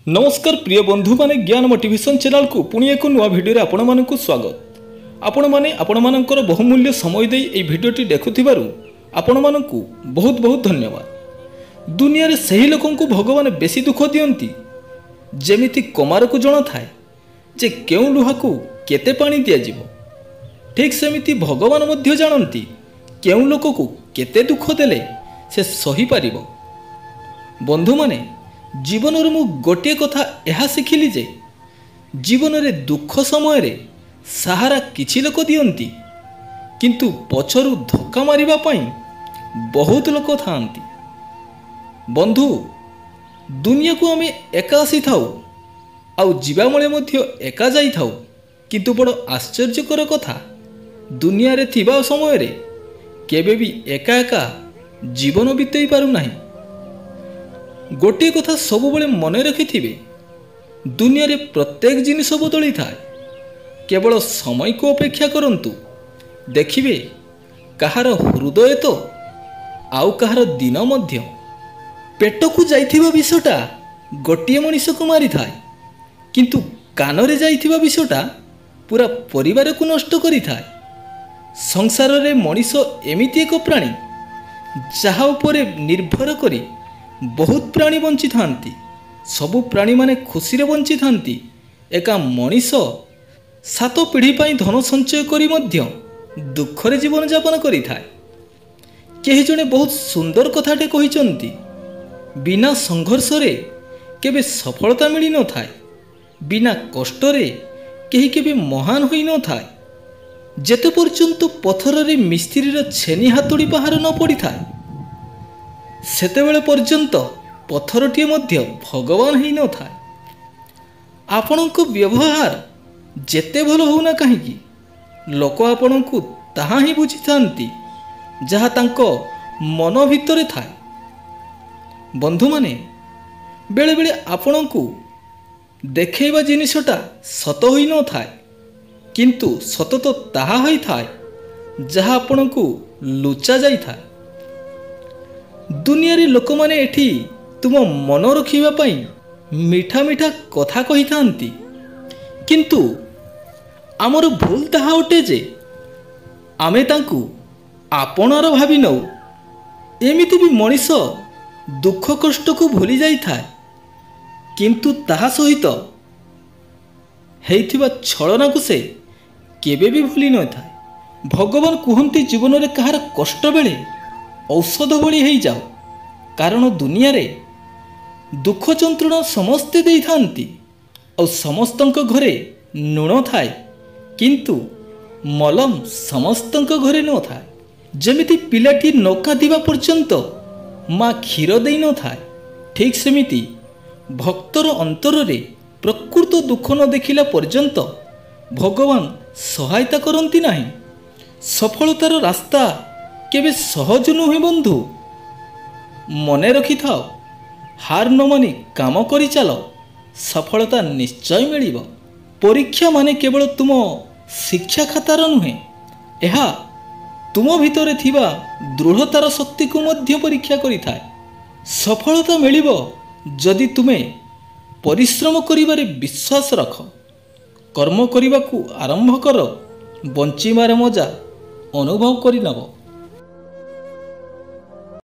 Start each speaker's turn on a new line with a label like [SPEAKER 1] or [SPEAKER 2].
[SPEAKER 1] नमस्कार प्रिय बंधु माने ज्ञान मोटिवेशन चैनल को पुणी एक नुआ भिडियो रे आपण मानकु स्वागत। आपण माने आपण मानकर बहुमूल्य समय दे एई भिडियोटी देखुथिबारु आपण मानकु बहुत बहुत धन्यवाद। दुनिया रे सही लोकन को भगवान बेसी दुख दियंती। जेमिति कमार को जण थाए जे केउ लुहा को केते पानी दिया जिवो, ठीक सेमिति भगवान मध्य जानती केउ लोक को केते दुख देले से सही पारिबो। बंधु माने जीवन मु गोटे कथा यह शिखिली जे जीवन रे दुख समय रे सहारा किछि लोक दियंती, किंतु पछरु धक्का मारिबा पई बहुत लोक थांती। बंधु दुनिया को आमे एका आसी थाउ आउ जीवा मळे मध्य एका जाई थाउ, किंतु बड़ आश्चर्यकर कथा दुनिया रे थिबा समय रे केबे भी एका एका जीवन बितेई पारु नाही। गोटे कथा सब बड़े मन रखिथिबे, दुनिया रे प्रत्येक जिनिस बदली थाए, केवल समय को अपेक्षा करंतु देखिबे कहार हृदय तो आउ कहार दिन मध्य। पेट को जाइथिबा विषटा गोटिए मनीष को मारि थाए, किंतु कान रे जाइथिबा विषटा पूरा परिवार को नष्ट करि थाए। संसार रे मनीष एमिति एक प्राणी जहा उपरे निर्भर करी बहुत प्राणी बंची थांती। सबु प्राणी माने खुशी रे बंची थांती। एका मनीष 7 पीढ़ी पाई धन संचय करी मध्य दुख रे जीवन यापन करि थाए। केही जणे बहुत सुंदर कथाटे कहिचंती, बिना संघर्ष रे केबे सफलता मिली न थाए, बिना कष्ट रे केही केबे महान होई न थाए। जेते पर्यंत पथर रे मिस्त्री रे छेनी हातुड़ी पहाड़ न पड़ी थाए सेतेबेले पर्यंत पथरटी मध्य भगवान ही न थाए। आपणक व्यवहार जेते भल होना कहीं लोक आपणक ताहा ही बुझी थांती जहा तांको मन भितरे थाए। बंधु माने बेले बेले आपणक देखैबा जिनिसटा सत होई न थाए, किंतु सत तो ताहा होई थाए जहा आपणक लुचा जाई थाए। दुनिया रे लोक माने एठी तुम मन रखिबा पई मीठा मीठा कथा कहि थांती, किंतु आमर भूल ताहा उठे जे आमे तांकु आपणार भाबी नौ। एमिति भी मनीष दुख कष्ट को भूली जाई थाए, किंतु ताहा सहित हेइथिबा छलना को से केबे भी भूली न थाए। भगवान कुहंती जीवन रे कहार कष्ट बेले औषध भली हेई जाओ, कारण दुनिया रे दुख जंत्रणा समस्ते देई थांती और समस्तंक घरे नुण थाए, किंतु मलम समस्तंक घरे न थाए। जेमिति पिलाटी नौका दिवा पर्यंत माँ क्षीर देई न थाए, ठीक सेमिति भक्तर अंतर रे प्रकृत दुख न देखिला पर्यंत भगवान सहायता करंती नाही। सफलतार रास्ता केबे सहज नुहे बंधु, मने रखि थाओ, हार न मानि काम करि चलो, सफलता निश्चय मिलिबो। परीक्षा माने केवल तुम शिक्षा खातार नुहे, एहा तुम भितरे थिबा दृढ़तार शक्ति को मध्य परीक्षा करि थाए। सफलता मिलिबो जदि तुमे परिश्रम करिबारे विश्वास रख, कर्म करिबाकू आरंभ कर, बंचिबार मजा अनुभव करि नबो।